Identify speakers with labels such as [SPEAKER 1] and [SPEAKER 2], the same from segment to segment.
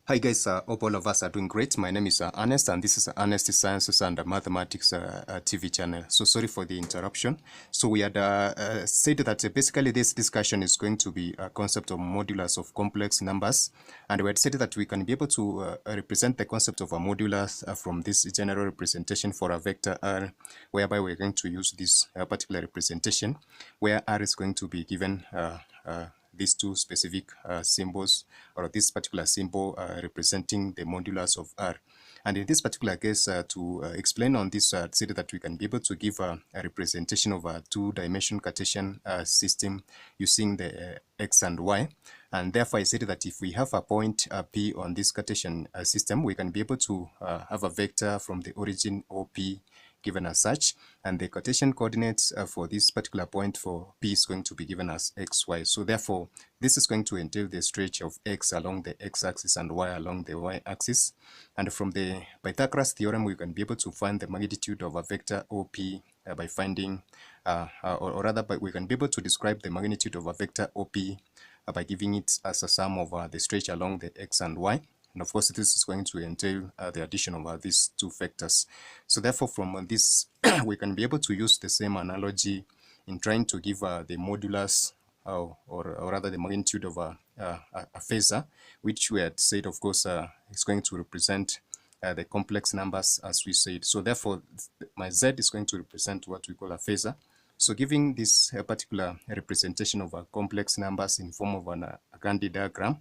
[SPEAKER 1] Hi guys, hope all of us are doing great. My name is Ernest and this is Ernest Sciences and Mathematics TV channel. So sorry for the interruption. So we had said that basically this discussion is going to be a concept of modulus of complex numbers, and we had said that we can be able to represent the concept of a modulus from this general representation for a vector R, whereby we're going to use this particular representation where R is going to be given these two specific symbols, or this particular symbol representing the modulus of R. And in this particular case, to explain on this, say that we can be able to give a representation of a two-dimensional Cartesian system using the x and y. And therefore, I said that if we have a point P on this Cartesian system, we can be able to have a vector from the origin OP given as such, and the Cartesian coordinates for this particular point for P is going to be given as xy. So therefore, this is going to entail the stretch of x along the x-axis and y along the y-axis. And from the Pythagoras theorem, we can be able to find the magnitude of a vector OP by finding, or rather, we can be able to describe the magnitude of a vector OP by giving it as a sum of the stretch along the x and y. And of course, this is going to entail the addition of these two vectors. So therefore, from this, we can be able to use the same analogy in trying to give the modulus, or rather the magnitude of a phasor, which we had said, of course, is going to represent the complex numbers, as we said. So therefore, my z is going to represent what we call a phasor. So giving this particular representation of complex numbers in form of a Gantt diagram.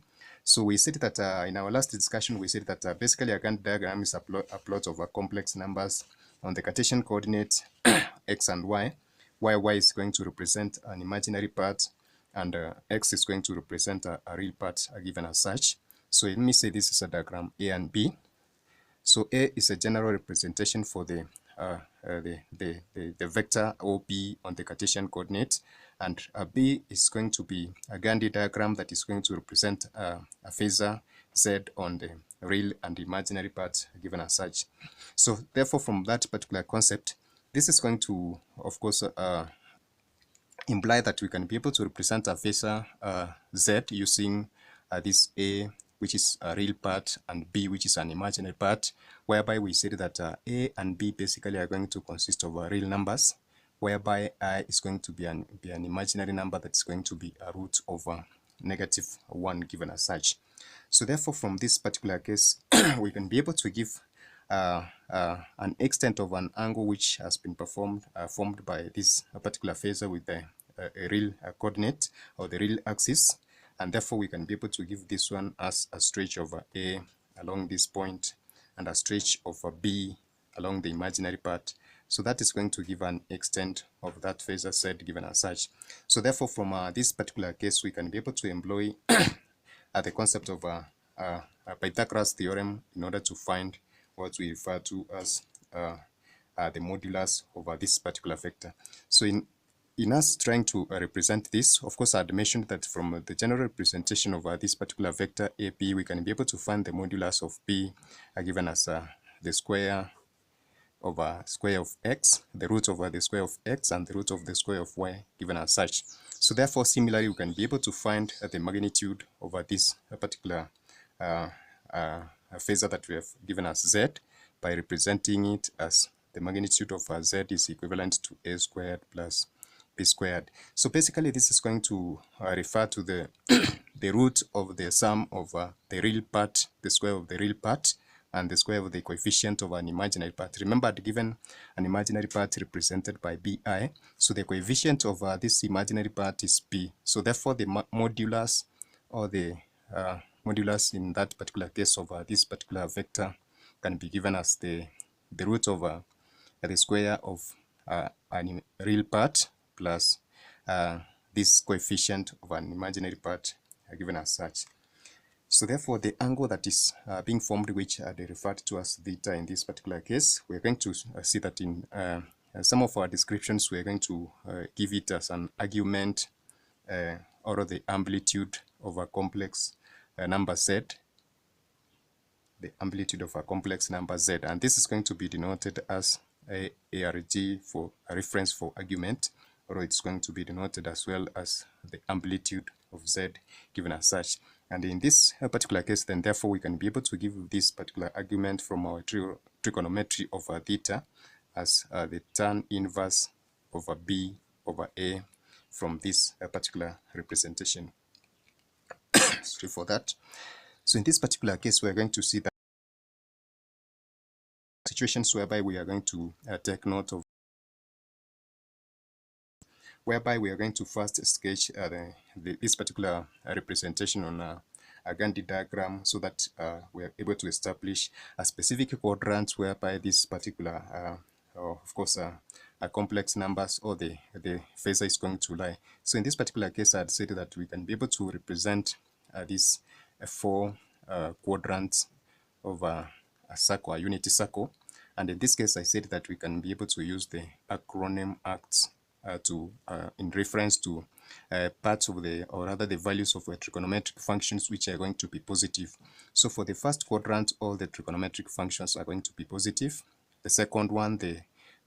[SPEAKER 1] So we said that in our last discussion, we said that basically a Gantt diagram is a plot of complex numbers on the Cartesian coordinates x and y, where y is going to represent an imaginary part and x is going to represent a real part given as such. So let me say this is a diagram A and B. So A is a general representation for the vector OP on the Cartesian coordinate, and B is going to be a Gantt diagram that is going to represent a phasor Z on the real and imaginary part given as such. So therefore, from that particular concept, this is going to, of course, imply that we can be able to represent a phasor Z using this A, which is a real part, and B, which is an imaginary part, whereby we said that A and B basically are going to consist of real numbers, whereby I is going to be an imaginary number that's going to be a root over -1 given as such. So therefore, from this particular case, we can be able to give an extent of an angle which has been formed by this particular phasor with a real coordinate, or the real axis, and therefore we can be able to give this one as a stretch of A along this point and a stretch of B along the imaginary part. So that is going to give an extent of that phasor Z given as such. So therefore, from this particular case, we can be able to employ the concept of a Pythagoras theorem in order to find what we refer to as the modulus of this particular vector. So in us trying to represent this, of course, I had mentioned that from the general representation of this particular vector AP, we can be able to find the modulus of P given as the square over square of x, the root over the square of x, and the root of the square of y given as such. So therefore, similarly, we can be able to find the magnitude over this particular phasor that we have given as z by representing it as the magnitude of z is equivalent to a squared plus b squared. So basically, this is going to refer to the the root of the sum of the real part, the square of the real part, and the square of the coefficient of an imaginary part. Remember, I'd given an imaginary part represented by bi, so the coefficient of this imaginary part is p. So therefore, the modulus, or the modulus in that particular case of this particular vector, can be given as the root of the square of a real part plus this coefficient of an imaginary part given as such. So therefore, the angle that is being formed, which they referred to as theta in this particular case, we're going to see that in some of our descriptions, we're going to give it as an argument or the amplitude of a complex number z, the amplitude of a complex number z, and this is going to be denoted as a ARG for a reference for argument, or it's going to be denoted as well as the amplitude of z given as such. And in this particular case, then therefore we can be able to give this particular argument from our trigonometry over theta as the tan inverse over b over a from this particular representation. Sorry for that. So in this particular case, we're going to see that situations whereby we are going to take note of, whereby we are going to first sketch this particular representation on a Gantt diagram, so that we are able to establish a specific quadrant whereby this particular of course complex numbers or the phasor is going to lie. So in this particular case, I'd said that we can be able to represent these four quadrants of a circle, a unity circle. And in this case, I said that we can be able to use the acronym ACT in reference to parts of the, or rather the values of trigonometric functions which are going to be positive. So for the first quadrant, all the trigonometric functions are going to be positive. The second one, the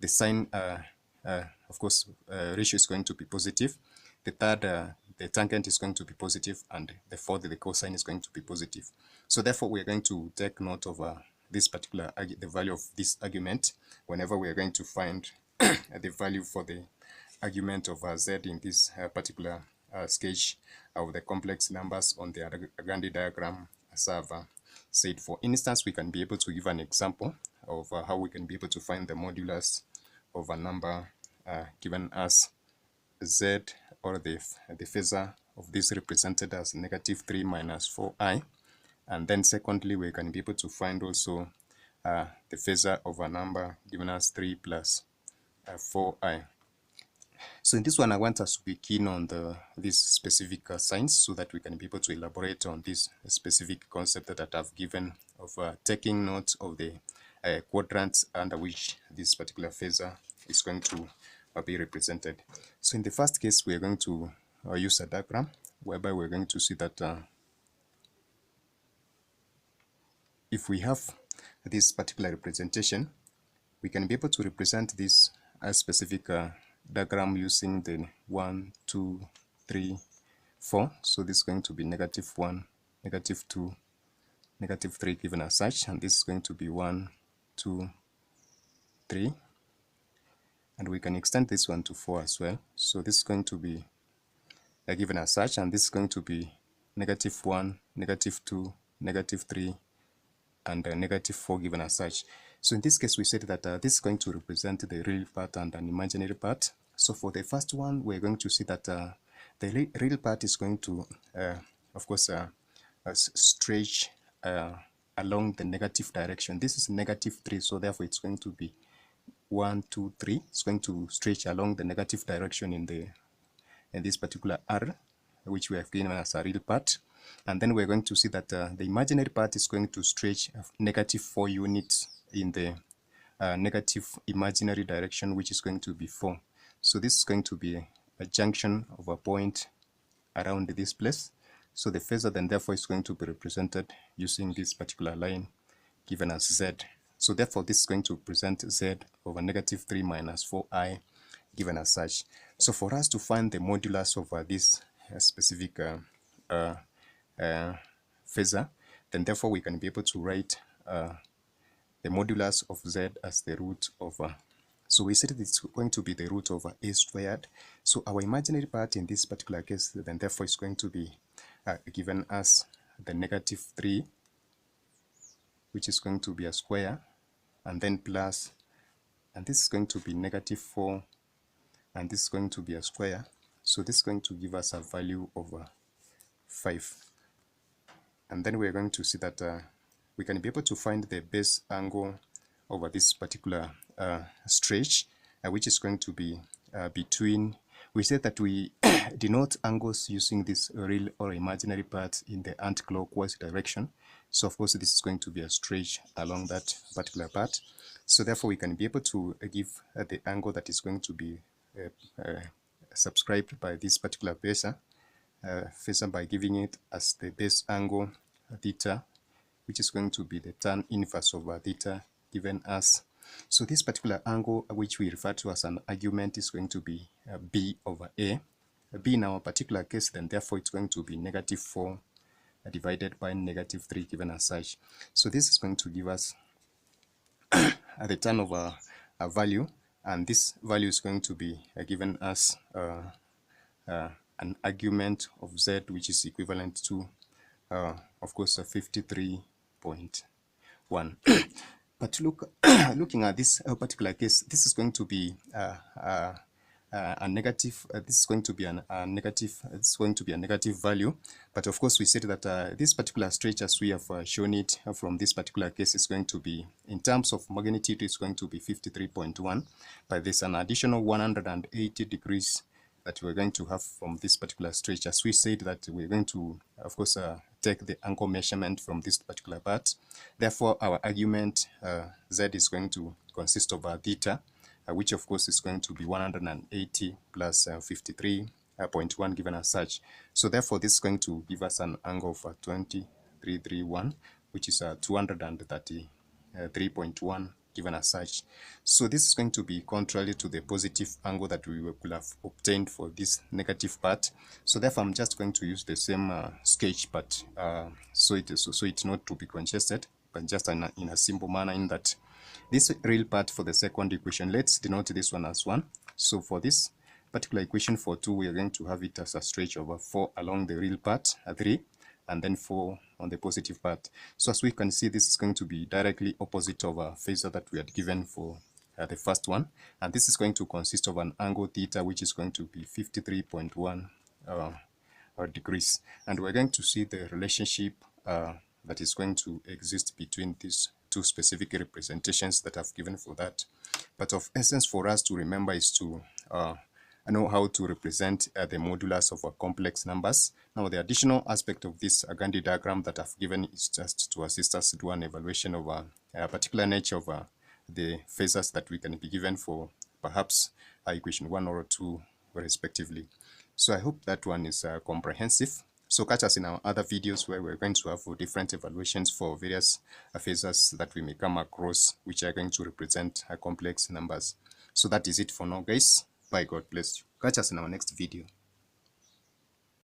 [SPEAKER 1] sine, of course, ratio is going to be positive. The third, the tangent is going to be positive, and the fourth, the cosine is going to be positive. So therefore, we are going to take note of this particular, the value of this argument whenever we are going to find the value for the argument of z in this particular sketch of the complex numbers on the Gantt diagram, as I've said. For instance, we can be able to give an example of how we can be able to find the modulus of a number given as z, or the phasor of this represented as -3 minus 4i. And then secondly, we can be able to find also the phasor of a number given as 3 plus 4i. So in this one, I want us to be keen on these specific signs, so that we can be able to elaborate on this specific concept that I've given of taking note of the quadrants under which this particular phasor is going to be represented. So in the first case, we are going to use a diagram whereby we're going to see that if we have this particular representation, we can be able to represent this as specific diagram using the 1, 2, 3, 4. So this is going to be -1, -2, -3 given as such, and this is going to be 1, 2, 3, and we can extend this one to 4 as well. So this is going to be given as such, and this is going to be -1, -2, -3, and -4 given as such. So in this case, we said that this is going to represent the real part and an imaginary part. So for the first one, we're going to see that the real part is going to, of course, stretch along the negative direction. This is -3, so therefore it's going to be 1, 2, 3. It's going to stretch along the negative direction in this particular R, which we have given as a real part. And then we're going to see that the imaginary part is going to stretch -4 units in the negative imaginary direction, which is going to be 4. So this is going to be a junction of a point around this place. So the phasor then therefore is going to be represented using this particular line given as z. So therefore this is going to represent z over -3 minus 4i given as such. So for us to find the modulus of this specific phasor, then therefore we can be able to write the modulus of z as the root of so we said it's going to be the root of a squared. So our imaginary part in this particular case then therefore is going to be given as the -3, which is going to be a square, and then plus, and this is going to be -4, and this is going to be a square. So this is going to give us a value of 5. And then we're going to see that we can be able to find the base angle over this particular stretch, which is going to be between, we said that we denote angles using this real or imaginary part in the anti-clockwise direction. So of course this is going to be a stretch along that particular part. So therefore we can be able to give the angle that is going to be subscribed by this particular phasor by giving it as the base angle theta, which is going to be the tan inverse of theta given as. So this particular angle, which we refer to as an argument, is going to be b over a. B in our particular case, then therefore it's going to be -4 divided by -3 given as such. So this is going to give us the turnover value, and this value is going to be given as an argument of z, which is equivalent to of course 53.1. But looking at this particular case, this is going to be a negative. This is going to be a negative. This is going to be a negative value. But of course, we said that this particular stretch, as we have shown it from this particular case, is going to be, in terms of magnitude, it's going to be 53.1. But there's an additional 180 degrees that we're going to have from this particular stretch. As we said that we're going to, of course, take the angle measurement from this particular part. Therefore, our argument z is going to consist of theta, which of course is going to be 180 plus 53.1 given as such. So therefore, this is going to give us an angle of 2331, which is 233.1 given as such. So this is going to be contrary to the positive angle that we could have obtained for this negative part. So therefore, I'm just going to use the same sketch, but so it's not to be congested, but just in a simple manner, in that this real part for the second equation, let's denote this one as 1. So for this particular equation for 2, we are going to have it as a stretch over 4 along the real part, 3, and then 4 on the positive part. So as we can see, this is going to be directly opposite of a phasor that we had given for the first one, and this is going to consist of an angle theta, which is going to be 53.1 degrees, and we're going to see the relationship that is going to exist between these two specific representations that I've given for that. But of essence for us to remember is to know how to represent the modulus of complex numbers. Now, the additional aspect of this Gandhi diagram that I've given is just to assist us to do an evaluation of a particular nature of the phasors that we can be given for perhaps equation 1 or 2 respectively. So I hope that one is comprehensive. So catch us in our other videos where we're going to have different evaluations for various phasors that we may come across, which are going to represent complex numbers. So that is it for now, guys. Bye, God bless you. Catch us in our next video.